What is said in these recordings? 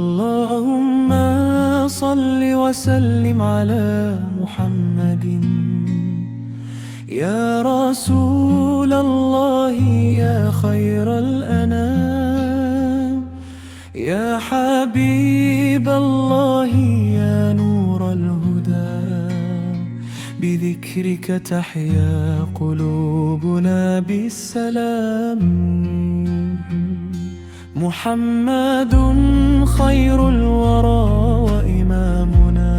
اللهم صل وسلم على محمد يا رسول الله يا خير الأنام، يا حبيب الله يا نور الهدى. بذكرك تحيا قلوبنا بالسلام. محمد خير الورى وإمامنا،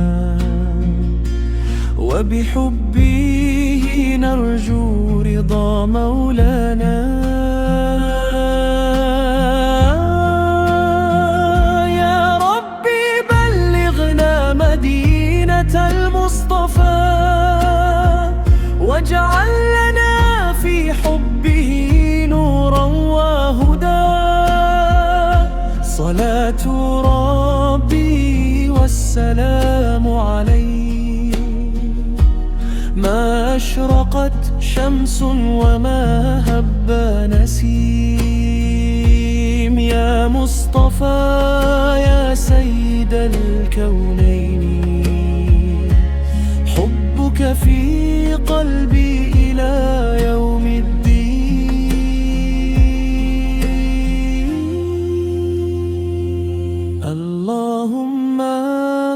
وبحبه نرجو رضا مولانا. يا ربي بلغنا مدينة المصطفى، واجعل لنا في حبه نورا وهدى. صلاة ربي والسلام عليه، ما أشرقت شمس وما هب نسيم. يا مصطفى يا سيد الكونين، حبك في قلبي إلى يوم الدين. اللهم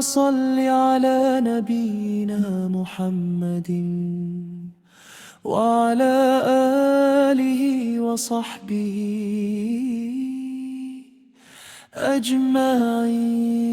صل على نبينا محمد وعلى آله وصحبه أجمعين.